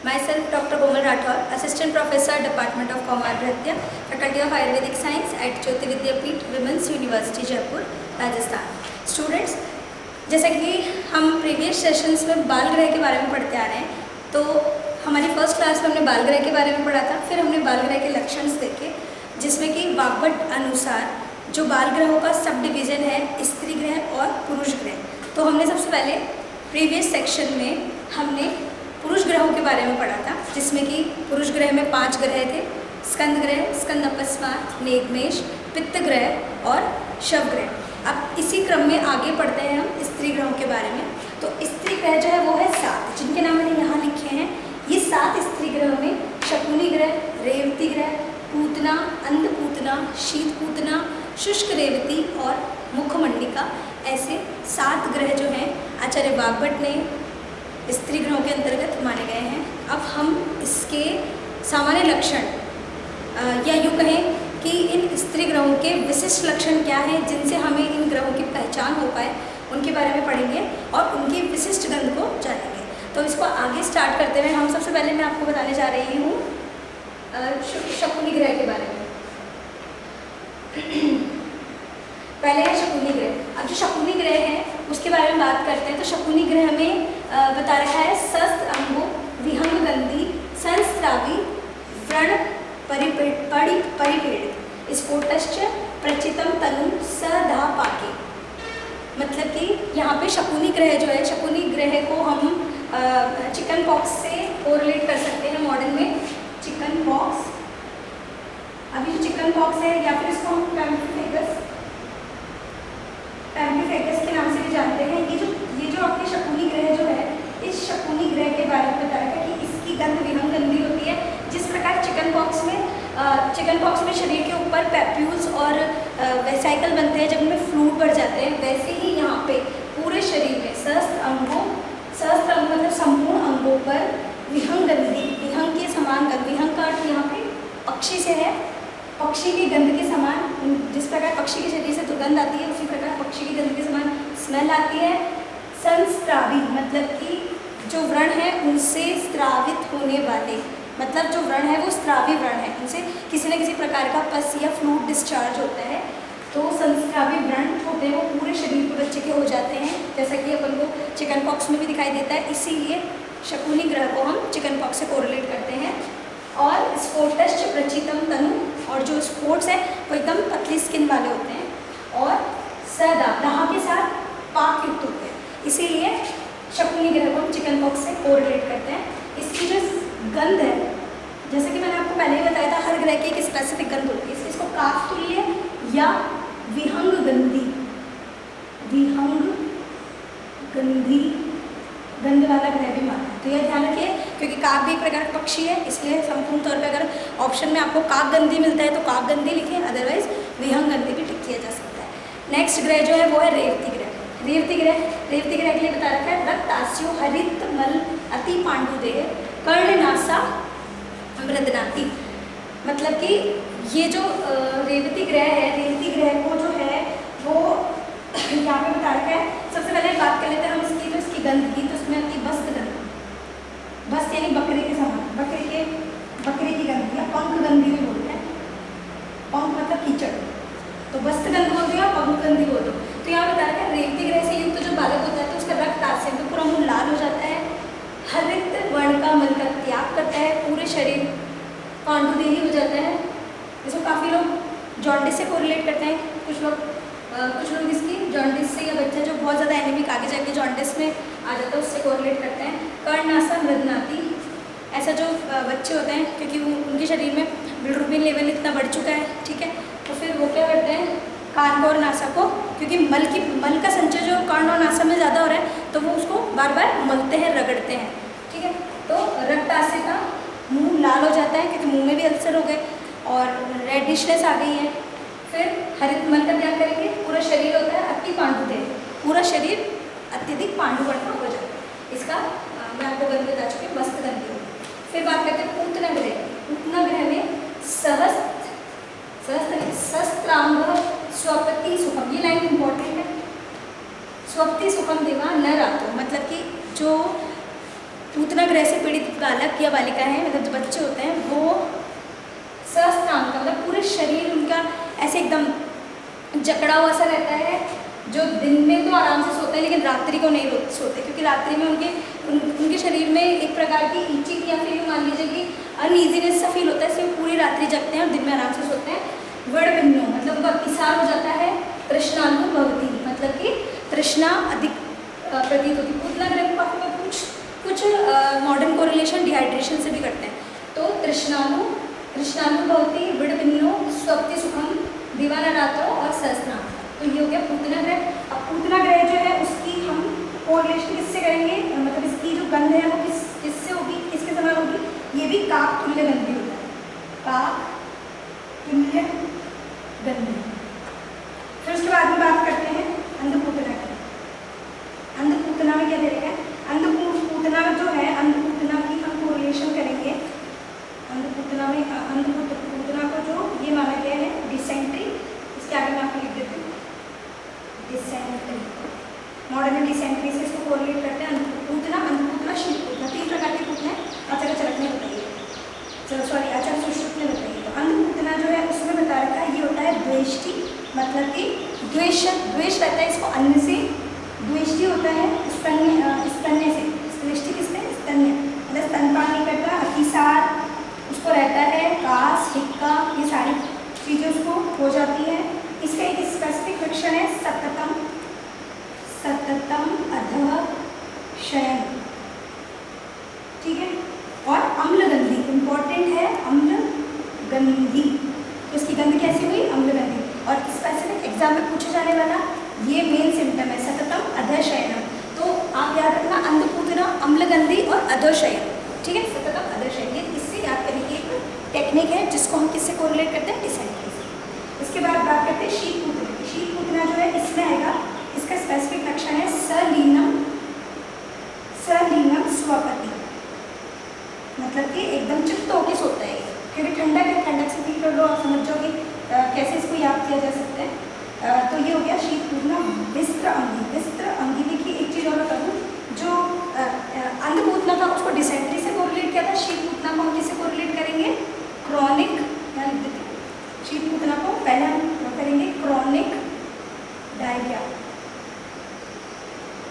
Myself Dr. Komal Rathor, Assistant Professor, Department of Commerce Bharatiya, Faculty of Ayurvedic Science at Jyoti Vidyapeeth Women's University Jaipur, Rajasthan. Students, जैसा कि हम previous sessions में बाल ग्रह के बारे में पढ़ते आ रहे हैं, तो हमारी फर्स्ट क्लास में हमने बाल ग्रह के बारे में पढ़ा था। फिर हमने बाल ग्रह के लक्षण देखे, जिसमें कि वाग्भट अनुसार जो बाल ग्रहों का सब डिवीज़न है स्त्री ग्रह और पुरुष ग्रह। तो हमने सबसे पहले प्रीवियस सेक्शन में हमने पुरुष ग्रहों के बारे में पढ़ा था, जिसमें कि पुरुष ग्रह में 5 ग्रह थे: स्कंद ग्रह, स्कंद अपस्मार, मेघमेष, पित्त ग्रह और शव ग्रह। अब इसी क्रम में आगे पढ़ते हैं हम स्त्री ग्रहों के बारे में। तो स्त्री ग्रह जो है वो है 7, जिनके नाम मैंने यहाँ लिखे हैं। ये 7 स्त्री ग्रहों में शकुनी ग्रह, रेवती ग्रह, पूतना, अंधपूतना, शीतपूतना, शुष्क रेवती और मुखमंडिका, ऐसे 7 ग्रह जो हैं आचार्य वाग्भट ने स्त्री ग्रहों के अंतर्गत माने गए हैं। अब हम इसके सामान्य लक्षण या यूँ कहें कि इन स्त्री ग्रहों के विशिष्ट लक्षण क्या हैं, जिनसे हमें इन ग्रहों की पहचान हो पाए, उनके बारे में पढ़ेंगे और उनकी विशिष्ट गंध को जानेंगे। तो इसको आगे स्टार्ट करते हुए हम सबसे पहले मैं आपको बताने जा रही हूँ शकुनी ग्रह के बारे में। पहले है शकुनी ग्रह। अब जो शकुनी ग्रह है उसके बारे में बात करते हैं। तो शकुनी ग्रह में बता रखा है सहस्त्र अंगो, विहंग गंधी, संस्रावी, व्रण परिपेड़ित, स्फोटश्च प्रचितम तनु सधा पाके। मतलब कि यहाँ पे शकुनी ग्रह जो है, शकुनी ग्रह को हम चिकन पॉक्स से कोरिलेट कर सकते हैं मॉडर्न में। चिकन पॉक्स, अभी जो चिकन पॉक्स है या फिर इसको हम पैम्पलीफेगस के नाम से भी जानते हैं। ये जो अपनी शकुनी ग्रह जो है, इस शकुनी ग्रह के बारे में बताया है कि इसकी गंध विहंग गंधी होती है। जिस प्रकार चिकन पॉक्स में शरीर के ऊपर पैप्यूल्स और वेसाइकल बनते हैं जब उनमें फ्लूइड बढ़ जाते हैं, वैसे ही यहाँ पे पूरे शरीर में सहस्त्र अंग मतलब संपूर्ण अंगों पर विहंग गंधी, विहंग के समान गंध, विहंग का अर्थ यहाँ पे पक्षी से है, पक्षी की गंध के समान। जिस प्रकार पक्षी के शरीर से दुर्गंध आती है, उसी प्रकार पक्षी की गंध के समान स्मेल आती है। संस्रावी मतलब कि जो व्रण है उनसे स्रावित होने वाले, मतलब जो व्रण है वो स्रावी व्रण है, उनसे किसी न किसी प्रकार का पस या फ्लूइड डिस्चार्ज होता है। तो संस्रावी व्रण होते हैं वो पूरे शरीर पर बच्चे के हो जाते हैं, जैसा कि अपन को चिकन पॉक्स में भी दिखाई देता है। इसीलिए शकुनी ग्रह को हम चिकन पॉक्स से कोरिलेट करते हैं। और स्फोटश्च प्रचितम तनु, और जो स्पोर्ट्स है वो एकदम पतली स्किन वाले होते हैं और सदा दाह के साथ पाक युक्त होते हैं। इसीलिए शकुनी ग्रह को हम चिकन पॉक्स से कोरिलेट करते हैं। इसकी जो गंध है, जैसे कि मैंने आपको पहले ही बताया था, हर ग्रह की एक स्पेसिफिक गंध होती है। इसको काकतुल्य या विहंग गंधी, विहंग गंधी गंध वाला ग्रह भी माना है। तो यह ध्यान रखिए, क्योंकि काक भी एक प्रकार का पक्षी है, इसलिए संपूर्ण तौर पर अगर ऑप्शन में आपको काक गंधी मिलता है तो काक गंधी लिखें, अदरवाइज विहंग गंधी भी टिक किया जा सकता है। नेक्स्ट ग्रह जो है वो है रेवती ग्रह। रेवती ग्रह के लिए बता रखा है रक्तास्यो हरित मल अति पांडुदेह कर्णनासा मृदनाति। मतलब कि ये जो रेवती ग्रह है, रेवती ग्रह को जो है वो यहाँ पे बता रखा है। सबसे पहले बात कर लेते हैं हम इसकी गंध की। तो उसमें आती है बस्त गंध, बस्त यानी बकरे के समान, बकरे की गंध या पंख गंधी भी बोलते हैं। पंख मतलब कीचड़, तो बस्त गंध बोल दो या पंख गंधी बोल दो। तो यहाँ बता रखा है रेवती ग्रह से युक्त जो बालक होता है तो उसका रक्त आस्य तो पूरा मुँह लाल हो जाता है, हरित वर्ण का मल का त्याग करता है, पूरे शरीर पांडुदेही हो जाता है। इसको काफ़ी लोग जॉन्डिस से कोरिलेट करते हैं। कुछ लोग इसकी जॉन्डिस से, या बच्चा जो बहुत ज़्यादा एनीमिक आगे जाके जॉन्डिस में आ जाता है उससे कोरिलेट करते हैं। कर्णनासा मृदनाति, ऐसा जो बच्चे होते हैं क्योंकि उनके शरीर में बिलिरुबिन लेवल इतना बढ़ चुका है, ठीक है, तो फिर वो क्या करते हैं, कान को और नासा को, क्योंकि मल का संचय जो कर्ण और नासा में ज़्यादा हो रहा है तो वो उसको बार बार मलते हैं, रगड़ते हैं, ठीक है। तो रक्तास्य का मुँह लाल हो जाता है क्योंकि मुँह में भी अल्सर हो गए और रेडिशनेस आ गई है। फिर हरित मल का त्याग करेंगे, पूरा शरीर होता है अति पांडुदेह, पूरा शरीर अत्यधिक पांडुवर्णा हो जाता है। इसका मैं आपको गंध बता चुकी हूँ, मस्त गंधी हो। फिर बात करते हैं पूतना ग्रह। पूतना ग्रह में सहस्त्रांग स्वपति सुखम, ये लाइन इंपॉर्टेंट है। स्वपति सुखम देवा न रातो, मतलब कि जो पूतना ग्रह से पीड़ित बालक या बालिका है, मतलब जो बच्चे होते हैं वो सस्नान का मतलब पूरे शरीर उनका ऐसे एकदम जकड़ा हुआ सा रहता है, जो दिन में तो आराम से सोते हैं लेकिन रात्रि को नहीं सोते, क्योंकि रात्रि में उनके शरीर में एक प्रकार की ईचिंग या फिर मान लीजिए कि अनईजीनेस सा फील होता है, इसलिए पूरी रात्रि जगते हैं और दिन में आराम से सोते हैं। वड़भिन्नो मतलब उनका अतिसार हो जाता है। तृष्णानु भवति मतलब कि तृष्णा अधिक प्रतीत होती है। पूतना ग्रह को काफी कुछ मॉडर्न कोरिलेशन डिहाइड्रेशन से भी करते हैं। तो तृष्णानु भवति, वड़भिन्नो, स्वप्ति सुखम, दीवाना रात्रो और सहस्ना। तो ये हो गया पूतना ग्रह। अब पूतना ग्रह जो है उसकी हम कोरिलेशन किससे करेंगे, मतलब इसकी जो गंध है वो किससे होगी, किसके समान होगी, ये भी काक तुल्य गंधी होता है, काक तुल्य गंधी। फिर उसके बाद में बात करते हैं अंधपूतना की। अंधपूतना में क्या दे रखा है, अंधपूतना जो है, अंधपूतना की हम कोरिलेशन करेंगे। अंधपूतना में अंधपूतना को जो ये माना गया है डिसेंट्री, इसके आगे मैं आपको लिख देती हूँ डिसेंट्री, मॉडर्न डिसेंट्री से इसको कोरिलेट करते हैं। अंधपूतना, शीतपूतना, 3 प्रकार के पूतने आचार्य चरक ने बताइए, सॉरी आचार्य सुश्रुत ने बताइए। तो अंधपूतना जो है उसमें बता रखा है ये होता है द्वेष्टि, मतलब कि द्वेष रहता है इसको अन्न से, द्वेष्टि होता है स्तन्य से। द्वेष्टि किससे, स्तन्य, मतलब स्तनपान नहीं करता, अतिसार उसको रहता है, कास, हिक्का, ये सारी चीज़ें उसको हो जाती है। इसका एक स्पेसिफिक लक्षण है सततम अधः शयन, ठीक है। और अम्लगंधी इंपॉर्टेंट है, अम्लगंधी, तो इसकी गंध कैसी हुई, अम्लगंधी। और स्पेसिफिक एग्जाम में पूछे जाने वाला ये मेन सिम्टम है सततम अधः शयन। तो आप याद रखना अंधपूतना, अम्लगंधी और अधः शयन, ठीक है, सततम अधः शयन। ये इससे याद करने की एक टेक्निक है जिसको हम किससे कोरिलेट करते हैं, डिसेंट्री से। इसके बाद बात करते हैं शीतपूतना। शीतपूतना जो है इसमें आएगा, इसका स्पेसिफिक लक्षण है सलीनम स्वपति, मतलब कि एकदम चित्त होके सोता है, क्योंकि ठंडक से फील कर लो, आप समझ जाओगे कैसे इसको याद किया जा सकता है। तो ये हो गया शीतपूतना। विस्त्र अंगी, देखिए एक चीज़ और बता दूँ, जो अंधपूतना था उसको डिसेंट्री से कोरिलेट किया था, शीतपूतना को हम किससे कोरिलेट करेंगे, क्रॉनिक, यहाँ लिख देते हैं, शीतपूतना को पहले हम करेंगे क्रॉनिक डायरिया,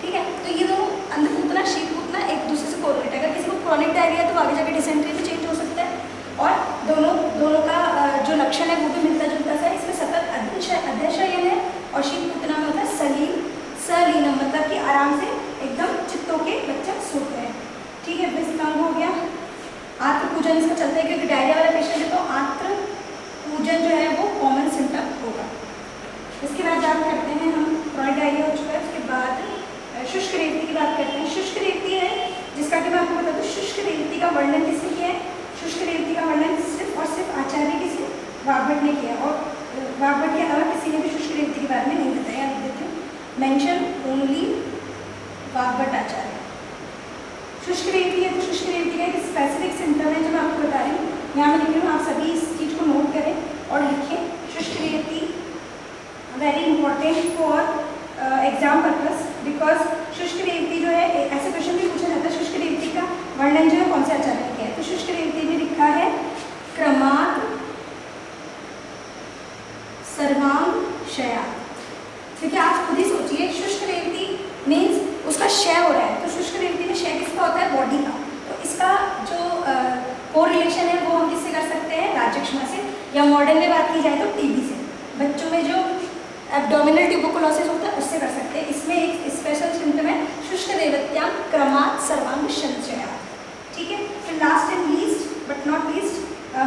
ठीक है। तो ये दोनों अंधपूतना शीतपूतना एक दूसरे से कोरिलेट है। अगर किसी को क्रॉनिक डायरिया है तो आगे जाकर डिसेंट्री में चेंज हो सकता है, और दोनों का जो लक्षण है वो भी मिलता जुलता सा है। इसमें सतत अधः शयन है और शीतपूतना में होता है सलीनम, मतलब कि आराम से एकदम चित्तों के बच्चा सोते हैं, ठीक है। विस्तांग हो गया। आत्र पूजन इसका चलता है, क्योंकि डायरिया वाला पेशेंट है तो आत्र पूजन जो है वो कॉमन सिम्टम होगा। इसके बाद बात करते हैं हम, क्रॉनिक डायरिया हो चुका है, उसके बाद शुष्क रेवती की बात करते हैं। शुष्क रेवती है जिसका कि मैं आपको बता दूँ, शुष्क रेवती का वर्णन किसने किया है, शुष्क रेवती का वर्णन सिर्फ और सिर्फ आचार्य किसी वाग्भट ने किया, और वाग्भट के अलावा किसी ने भी शुष्क रेवती के बारे में नहीं बताया। लिख देती हूँ, मेंशन ओनली वाग्भट आचार्य। शुष्क रेवती है तो शुष्क रेवती का एक स्पेसिफिक सिम्टम है जो मैं आपको बता रही हूँ, यहाँ मैं लिख रही हूँ, आप सभी इस चीज़ को नोट करें और लिखें। शुष्क रेवती very important for exam purpose, because शुष्क रेवती जो है ऐसे क्वेश्चन भी पूछा जाता है, शुष्क रेवती का वर्णन जो है कौन से आचार्य ने किया है। तो शुष्क रेवती में लिखा है क्रमात् सर्वांग शयात्, क्योंकि आप खुद ही सोचिए शुष्क रेवती मीन्स उसका क्षय हो रहा है, तो शुष्क रेवती में क्षय किसका होता है, बॉडी का। तो इसका जो कोरिलेशन है वो हम किससे कर सकते हैं, राजक्षमा से, या मॉडर्न में बात की जाए तो टीबी से। बच्चों में जो एब्डोमिनल ट्यूबरकुलोसिस होता है उससे कर सकते हैं। इसमें एक स्पेशल सिम्टम है शुष्क रेवत्याम क्रमात् सर्वांग संशयात्, ठीक है। फिर last and least but not least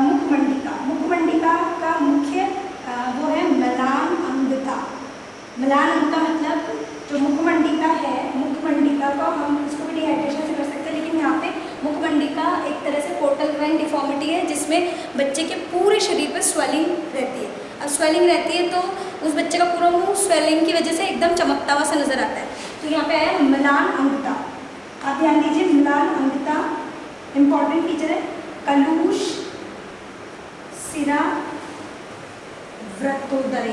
मुखमंडिका। मुखमंडिका का मुख्य वो है मलान अंगता। मलान अंगता मतलब जो मुखमंडिका है, मुखमंडिका को हम इसको भी डिहाइड्रेशन से कर सकते हैं, लेकिन यहाँ पे मुखमंडिका एक तरह से पोर्टल वेन डिफॉर्मिटी है जिसमें बच्चे के पूरे शरीर पर स्वेलिंग रहती है। अब स्वेलिंग रहती है तो उस बच्चे का पूरा मुंह स्वेलिंग की वजह से एकदम चमकता हुआ सा नजर आता है। तो यहाँ पे आया मलान अंगता, आप ध्यान दीजिए, मलान अंगता इंपॉर्टेंट फीचर है। कलुष सिरा व्रतोदर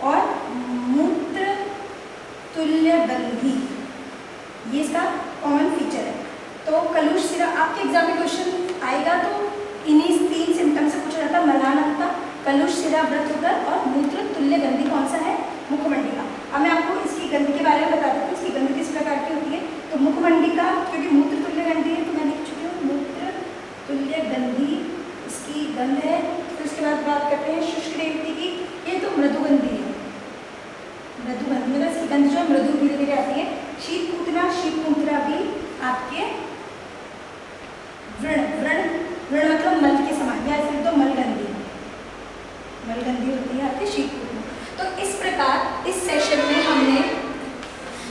और मूत्र तुल्य गंधी, ये इसका कॉमन फीचर है। तो कलुष सिरा आपके एग्जाम में क्वेश्चन आएगा तो इन्हीं 3 सिम्टम से पूछा जाता है, मलानता, कलुष सिरा, व्रत उदर और मूत्र तुल्य गंधी कौन सा है? मुखमंडिका। अब मैं आपको इसकी गंध के बारे में बता देती हूँ, इसकी गंध किस प्रकार की होती है। तो मुखमंडिका क्योंकि मूत्र तुल्य गंधी है तो मैं लिख चुकी हूँ, मूत्र तुल्य गंधी इसकी गंध है। फिर उसके बाद बात करते हैं शुष्क रेवती की, ये तो मृदुगंधी है, मृदुगंधी मतलब इसकी गंध जो है मृदु धीरे धीरे आती है। शीतपूतना, शीतपूतना भी आपके व्रण व्रण व्रण मतलब मल के समान, या फिर तो मलगंधी, मलगंधी होती है आपके शीतपूतना। तो इस प्रकार इस सेशन में हमने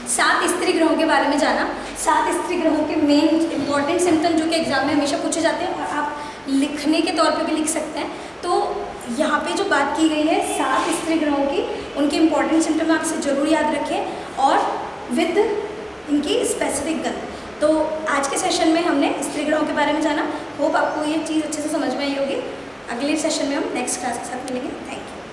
7 स्त्री ग्रहों के बारे में जाना। 7 स्त्री ग्रहों के मेन इंपॉर्टेंट सिम्टम जो कि एग्जाम में हमेशा पूछे जाते हैं और आप लिखने के तौर पे भी लिख सकते हैं। तो यहाँ पे जो बात की गई है 7 स्त्री ग्रहों की, उनके इंपॉर्टेंट सिम्टम आपसे जरूर याद रखें और विद इनकी स्पेसिफिक गंध। तो आज के सेशन में हमने स्त्री ग्रहों के बारे में जाना। होप आपको ये चीज़ अच्छे से समझ में आई होगी। अगले सेशन में हम नेक्स्ट क्लास के साथ मिलेंगे। Thank you.